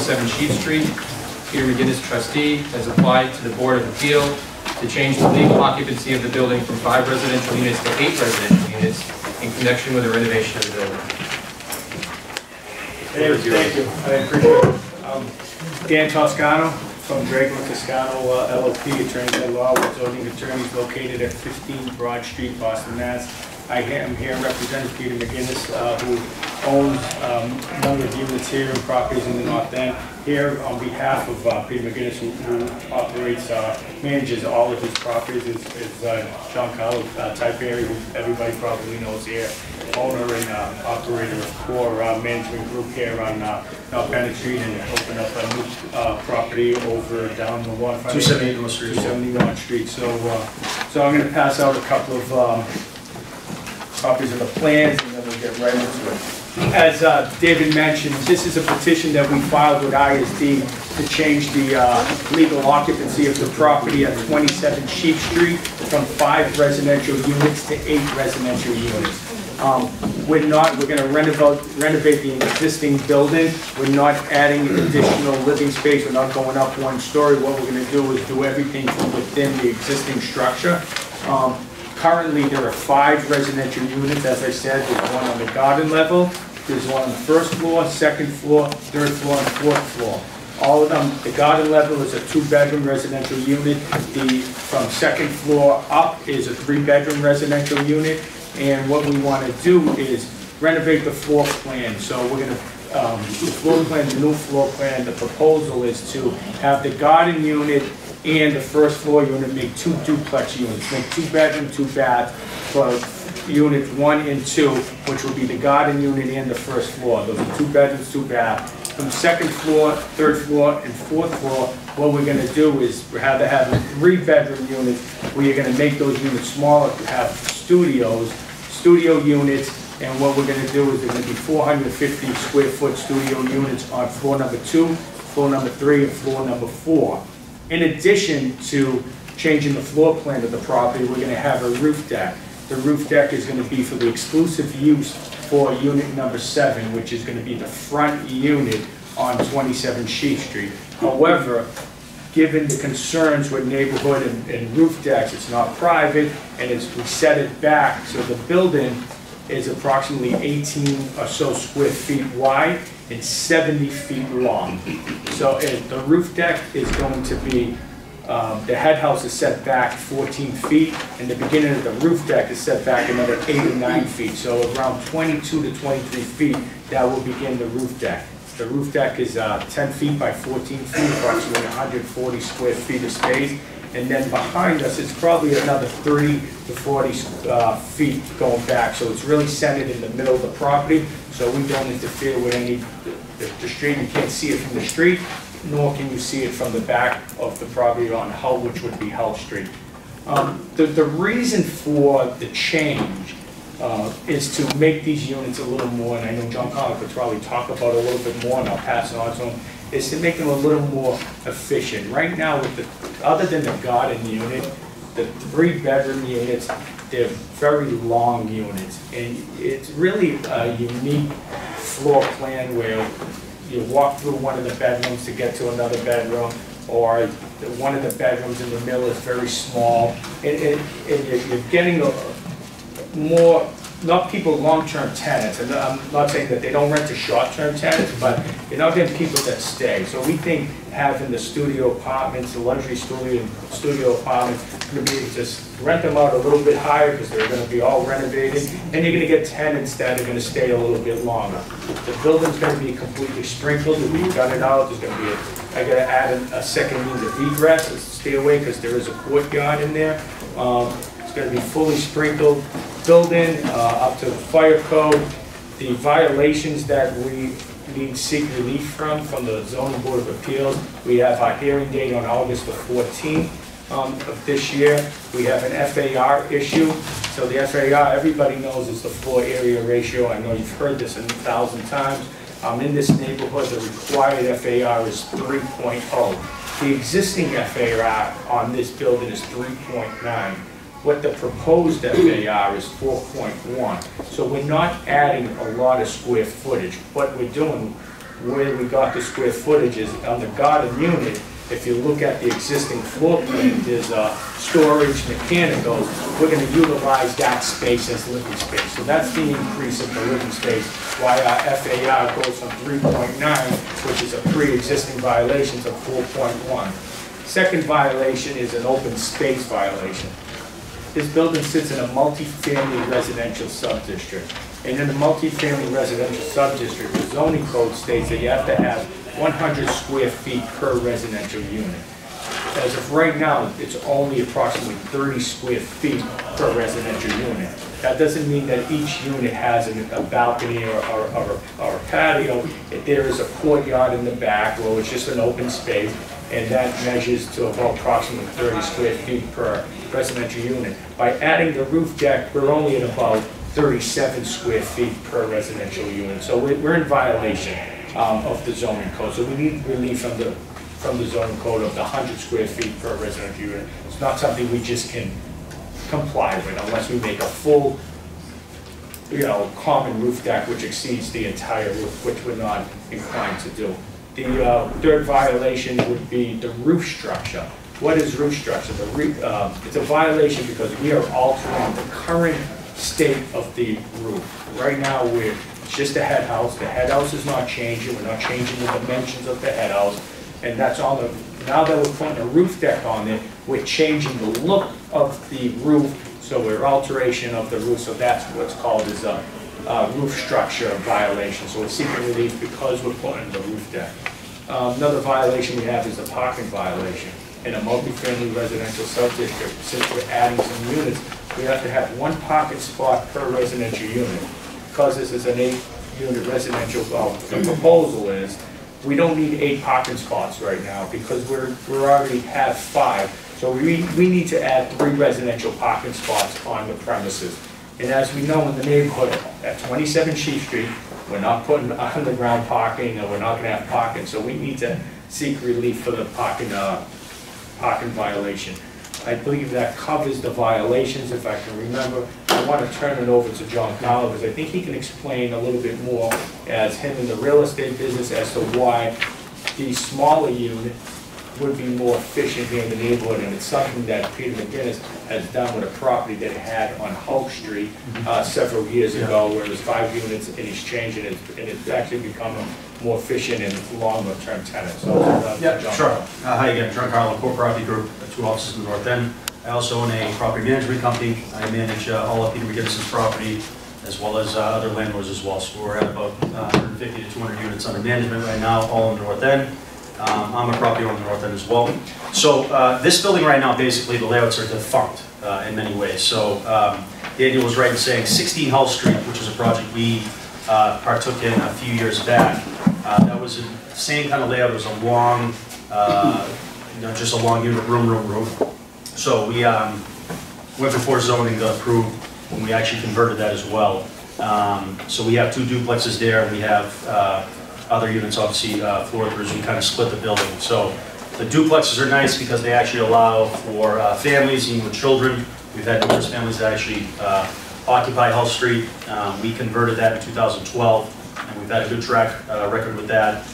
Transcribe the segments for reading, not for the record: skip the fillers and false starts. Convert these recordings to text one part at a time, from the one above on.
27 Sheafe Street. Peter McGinnis, trustee, has applied to the Board of Appeal to change the legal occupancy of the building from 5 residential units to 8 residential units in connection with the renovation of the building. Hey, thank you. I appreciate it. Dan Toscano from Drago Toscano LLP, attorneys at law with zoning attorneys located at 15 Broad Street, Boston, Mass. I am here representing Peter McGinnis, who owns a number of units here and properties in the North End. Here on behalf of Peter McGinnis, who operates, manages all of his properties, is John Carlo Typeri, who everybody probably knows here, owner and operator of Core Management Group here on North Bennett Street, and opened up a new property over down the waterfront. 270 North Street. 270 North Street. So I'm going to pass out a couple of copies of the plans, and then we'll get right into it. As David mentioned, this is a petition that we filed with ISD to change the legal occupancy of the property at 27 Sheafe Street from 5 residential units to 8 residential units. We're going to renovate the existing building. We're not adding additional living space. We're not going up 1 story. What we're going to do is do everything from within the existing structure. Currently, there are 5 residential units. As I said, there's one on the garden level, there's one on the 1st floor, 2nd floor, 3rd floor, and 4th floor. All of them, the garden level is a 2-bedroom residential unit. From 2nd floor up is a 3-bedroom residential unit. And what we want to do is renovate the floor plan. So we're going to, the floor plan, the new floor plan, the proposal is to have the garden unit and the 1st floor unit make 2 duplex units, make 2-bedroom, 2-bath for unit 1 and 2, which will be the garden unit and the 1st floor. Those are 2 bedrooms, 2 baths. From 2nd floor, 3rd floor, and 4th floor, what we're going to do is rather have 3-bedroom units, where you're going to make those units smaller to have studio units, and what we're going to do is they're going to be 450 square foot studio units on floor number 2, floor number 3, and floor number 4. In addition to changing the floor plan of the property, we're going to have a roof deck. The roof deck is going to be for the exclusive use for unit number 7, which is going to be the front unit on 27 Sheafe Street. However, given the concerns with neighborhood and roof decks, it's not private, and we set it back, so the building is approximately 18 or so square feet wide and 70 feet long. So the roof deck is going to be, the head house is set back 14 feet, and the beginning of the roof deck is set back another 8 or 9 feet. So around 22 to 23 feet, that will begin the roof deck. The roof deck is 10 feet by 14 feet, approximately 140 square feet of space. And then behind us, it's probably another 30 to 40 feet going back. So it's really centered in the middle of the property, so we don't interfere with the street. You can't see it from the street, nor can you see it from the back of the property on Hull, which would be Hull Street. The reason for the change is to make these units a little more, and I know John Carlo could probably talk about it a little bit more, and I'll pass it on to him, is to make them a little more efficient. Right now, other than the garden unit, the 3-bedroom units, they're very long units, and it's really a unique floor plan where you walk through one of the bedrooms to get to another bedroom, or one of the bedrooms in the middle is very small, and you're getting more, not people long-term tenants, and I'm not saying that they don't rent to short-term tenants, but you're not getting people that stay. So we think having the studio apartments, the luxury studio apartments, going to be able to just rent them out a little bit higher because they're going to be all renovated, and you're going to get tenants that are going to stay a little bit longer. The building's going to be completely sprinkled. We've got it out. There's going to be I got to add a second means of egress, a stairway, because there is a courtyard in there. It's going to be fully sprinkled building, up to the fire code. The violations that we need seek relief from the Zoning Board of Appeals, we have our hearing date on August the 14th of this year. We have an FAR issue. So the FAR, everybody knows, is the floor area ratio. I know you've heard this 1,000 times. In this neighborhood, the required FAR is 3.0. The existing FAR on this building is 3.9. What the proposed FAR is 4.1. So we're not adding a lot of square footage. What we're doing, where we got the square footage is on the garden unit. If you look at the existing floor plan, there's storage, mechanicals. We're going to utilize that space as living space. So that's the increase of the living space, why our FAR goes from 3.9, which is a pre-existing violation, to 4.1. Second violation is an open space violation. This building sits in a multi-family residential sub-district. And in the multi-family residential sub-district, the zoning code states that you have to have 100 square feet per residential unit. As of right now, it's only approximately 30 square feet per residential unit. That doesn't mean that each unit has a balcony or a patio. There is a courtyard in the back, where it's just an open space, and that measures to about approximately 30 square feet per residential unit. By adding the roof deck, we're only at about 37 square feet per residential unit. So we're in violation of the zoning code. So we need relief from the zoning code of the 100 square feet per residential unit. It's not something we just can comply with unless we make a full, common roof deck which exceeds the entire roof, which we're not inclined to do. The third violation would be the roof structure. What is roof structure? It's a violation because we are altering the current state of the roof. Right now, it's just a head house. The head house is not changing. We're not changing the dimensions of the head house. And that's on the, now that we're putting a roof deck on it, we're changing the look of the roof, so we're alteration of the roof. So that's what's called as a roof structure violation. So we're seeking relief because we're putting the roof deck. Another violation we have is a parking violation. In a multifamily residential subdistrict, since we're adding some units, we have to have one parking spot per residential unit. Because this is an 8-unit residential, the proposal is, we don't need 8 parking spots right now because we already have 5. So we need to add 3 residential parking spots on the premises. And as we know in the neighborhood, at 27 Sheafe Street, we're not putting underground parking, and we're not going to have parking. So we need to seek relief for the parking violation. I believe that covers the violations, if I can remember. I want to turn it over to John Connell because I think he can explain a little bit more as him in the real estate business as to why the smaller unit would be more efficient here in the neighborhood. And it's something that Peter McGinnis has done with a property that he had on Hulk Street several years ago, where there's 5 units and he's changing it, and it's actually become a more efficient and longer-term tenant. So, yeah, sure. Hi again, John Carlo, Core Property Group, 2 offices in the North End. I also own a property management company. I manage all of Peter McGinnis's property, as well as other landlords as well. So we're at about 150 to 200 units under management right now, all in the North End. I'm a property owner in the North End as well. So this building right now, basically the layouts are defunct in many ways. So Daniel was right in saying 16 Hull Street, which is a project we partook in a few years back. That was the same kind of layout. It was a long, just a long unit, room. So we went before zoning to approve when we actually converted that as well. So we have 2 duplexes there. We have other units, obviously, floor throughs. We kind of split the building. So the duplexes are nice because they actually allow for families, even with children. We've had numerous families that actually occupy Hull Street. We converted that in 2012, and we've had a good track record with that.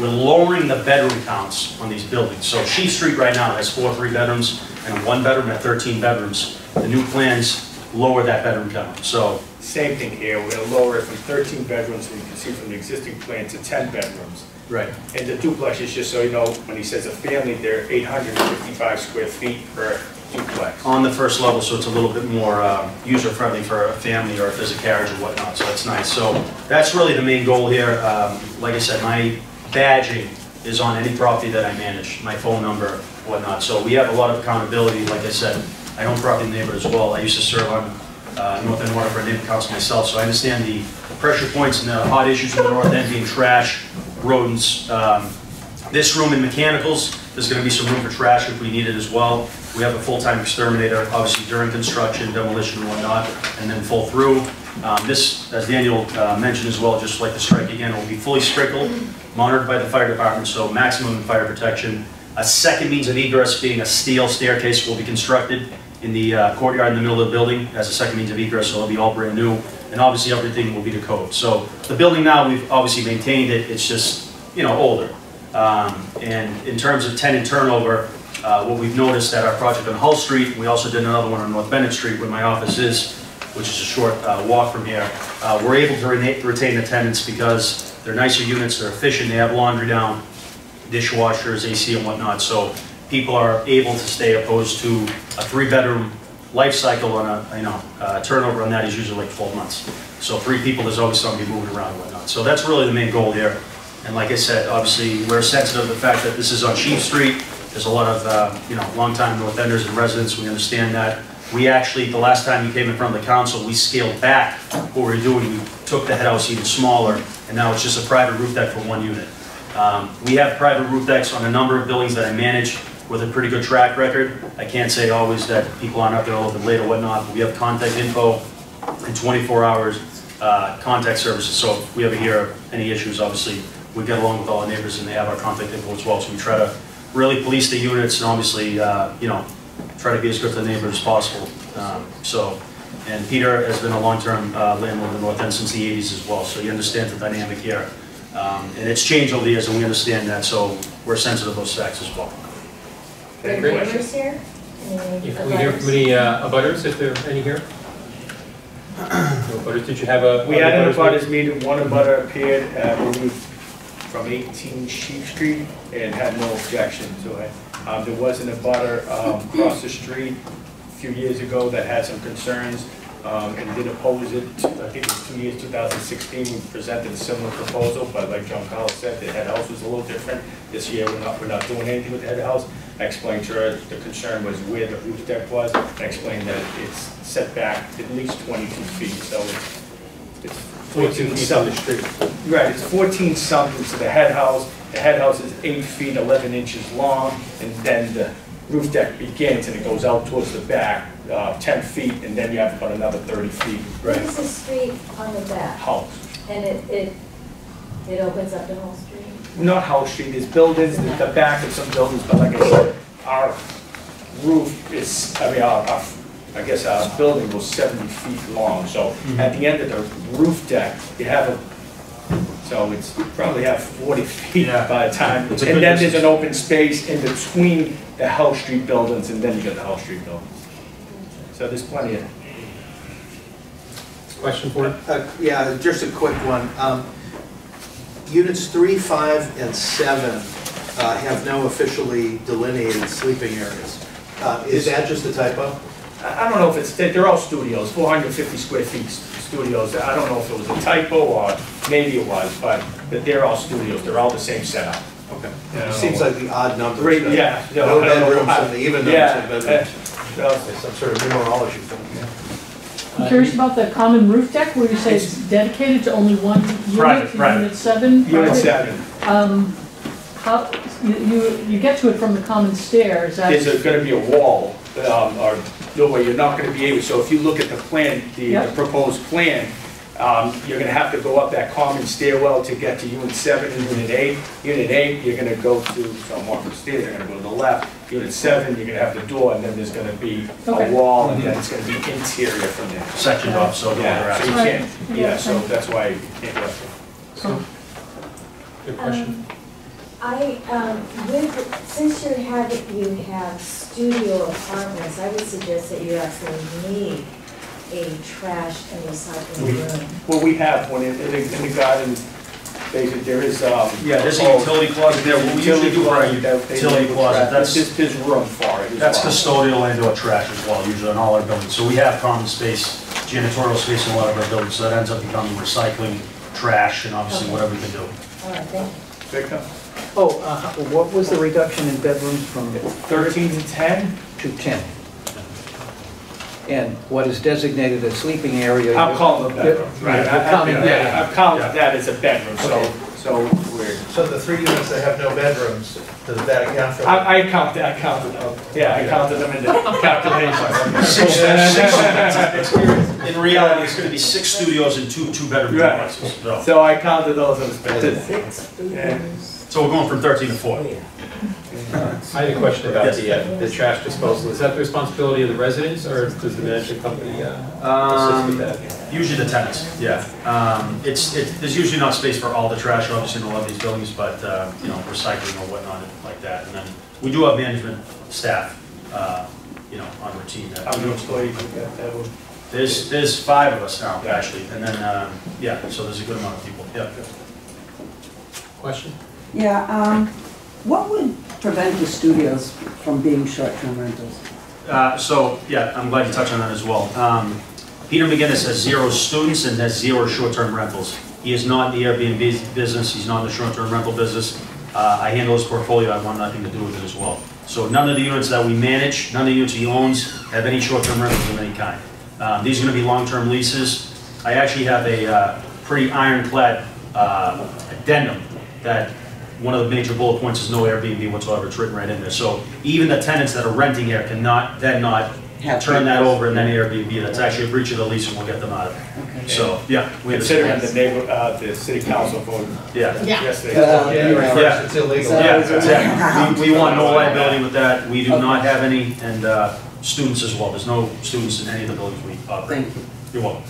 We're lowering the bedroom counts on these buildings. So Sheafe Street right now has 4 3-bedrooms and a 1-bedroom at 13 bedrooms. The new plans lower that bedroom count. So same thing here. We're going to lower it from 13 bedrooms, we can see from the existing plan, to 10 bedrooms. right. And the duplex is, just so you know, when he says a family, they're 855 square feet per duplex. On the first level, so it's a little bit more user-friendly for a family, or if there's a carriage or whatnot, so that's nice. So that's really the main goal here. Like I said, my badging is on any property that I manage, my phone number, whatnot. So we have a lot of accountability. Like I said, I own property in the neighborhood as well. I used to serve on North End Waterfront Neighborhood Council myself, so I understand the pressure points and the hot issues in the North End being trash, rodents. This room in mechanicals, there's going to be some room for trash if we need it as well. We have a full-time exterminator, obviously during construction, demolition and whatnot, and then full through. This, as Daniel mentioned as well, just like the strike again, will be fully sprinkled, monitored by the fire department, so maximum fire protection. A second means of egress being a steel staircase will be constructed in the courtyard in the middle of the building as a second means of egress, so it'll be all brand new, and obviously everything will be to code. So the building now, we've obviously maintained it, it's just, you know, older. And in terms of tenant turnover, what we've noticed at our project on Hull Street, we also did another one on North Bennett Street where my office is, which is a short walk from here. We're able to retain the tenants because they're nicer units, they're efficient, they have laundry down, dishwashers, AC and whatnot, so people are able to stay opposed to a 3-bedroom life cycle on a, turnover on that is usually like 12 months. So 3 people, there's always somebody moving around and whatnot. So that's really the main goal here. And like I said, obviously, we're sensitive to the fact that this is on Sheafe Street. There's a lot of, you know, longtime North Enders and residents. We understand that. We actually, the last time you came in front of the council, we scaled back what we were doing. We took the head house even smaller, and now it's just a private roof deck for 1 unit. We have private roof decks on a number of buildings that I manage with a pretty good track record. I can't say always that people aren't up there a little bit late or whatnot, but we have contact info and 24 hours contact services. So if we ever hear any issues, obviously, we get along with all our neighbors and they have our contact info as well. So we try to really police the units and obviously, you know, try to be as good to the neighbors as possible. And Peter has been a long-term landlord in the North End since the 80s as well, so he understands the dynamic here. And it's changed over the years and we understand that, so we're sensitive to those facts as well. Okay, Great. great. Neighbors here? If we hear from any abutters, if there are any here? No abutters, did you have a? We had an abutters meeting, one abutter appeared, from 18 Sheafe Street and had no objection to it. There was an abutter across the street a few years ago that had some concerns and did oppose it. I think it was 2 years, 2016, we presented a similar proposal, but like John Carlos said, the head house was a little different. This year, we're not doing anything with the head house. I explained to her the concern was where the roof deck was. I explained that it's set back at least 22 feet, so it's 14 feet on the street. Right, it's 14 something to the head house. The head house is 8 feet, 11 inches long, and then the roof deck begins and it goes out towards the back, 10 feet, and then you have about another 30 feet. What is the street on the back? House. And it opens up to Hull Street? Not House Street, there's buildings, the back of some buildings, but like I said, our roof is, I guess our building was 70 feet long, so at the end of the roof deck, you have so it's probably have 40 feet by the time, and then there's an open space in between the House Street buildings, and then you get the House Street buildings. So there's plenty of. Question for it? Yeah, just a quick one. Units 3, 5, and 7 have no officially delineated sleeping areas. Is that just a typo? I don't know if it's, they're all studios, 450 square feet studios. I don't know if it was a typo or maybe it was, but they're all studios. They're all the same setup. Okay. It seems like the odd numbers. Right, yeah. No bedrooms and the even numbers of bedrooms. There's some sort of numerology thing. I'm curious about the common roof deck where you say it's dedicated to only one unit, Unit 7? Unit 7. How, you get to it from the common stairs. There's going to be a wall or doorway. You're not going to be able, so if you look at the plan, the proposed plan, you're going to have to go up that common stairwell to get to Unit 7 and Unit 8. Unit 8, you're going to go to, so I'm walking the stairs, you're going to go to the left. Unit 7, you're going to have the door, and then there's going to be a wall, and then it's going to be interior from there. Sectioned off, so So you can't, so that's why you can't go up there. Good question. Since you have studio apartments, I would suggest that you actually need a trash and recycling room. Well, we have one in the garden. Basically, there is. Yeah, there's a utility closet there. What we usually do for our utility closet, there's room for it. That's custodial and or trash as well, usually in all our buildings. So we have common space, janitorial space in a lot of our buildings, so that ends up becoming recycling, trash, and obviously whatever we can do. All right, thank you. Victor? Oh, what was the reduction in bedrooms from 13 to 10? to 10? And what is designated a sleeping area? I'm calling it a bedroom. Right. I'm counting that as a bedroom, so we're. So the 3 units that have no bedrooms, does that account for? I counted them. Yeah, I counted them in the calculation. In reality, it's going to be 6 studios and 2 two-bedroom duplexes. So I counted those as bedrooms. 6 studios. So we're going from 13 to 4. I had a question about the trash disposal. Is that the responsibility of the residents, or does the management company assist with that? Usually the tenants, yeah. There's usually not space for all the trash, obviously, in a lot of these buildings, but, you know, recycling or whatnot like that. And then we do have management staff, you know, on routine. How many employees you got that would? There's 5 of us now, actually, and then, yeah, so there's a good amount of people, yeah. Question? Yeah, what would prevent the studios from being short-term rentals? So, yeah, I'm glad you touched on that as well. Peter McGinnis has 0 students and has 0 short-term rentals. He is not in the Airbnb business, he's not in the short-term rental business. I handle his portfolio, I want nothing to do with it as well. So none of the units that we manage, none of the units he owns have any short-term rentals of any kind. These are going to be long-term leases. I actually have a pretty ironclad addendum that one of the major bullet points is no Airbnb whatsoever. It's written right in there. So even the tenants that are renting here cannot then not turn that over and then Airbnb. That's actually a breach of the lease, and we'll get them out of it. Okay. So yeah, we Considering the city council voted yesterday. January 1st, it's illegal. Yeah, exactly. We want no liability with that. We do not have any, and students as well. There's no students in any of the buildings we operate. Thank you. You're welcome.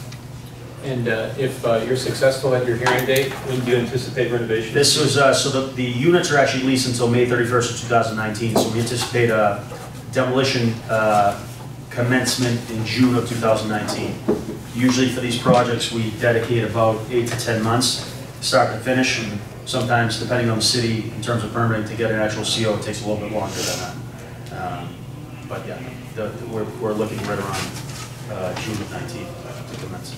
And if you're successful at your hearing date, when do you anticipate renovation? This was, so the units are actually leased until May 31st of 2019, so we anticipate a demolition commencement in June of 2019. Usually for these projects, we dedicate about 8 to 10 months, start to finish, and sometimes, depending on the city, in terms of permitting, to get an actual CO, it takes a little bit longer than that. But yeah, we're looking right around June of 19 to commence.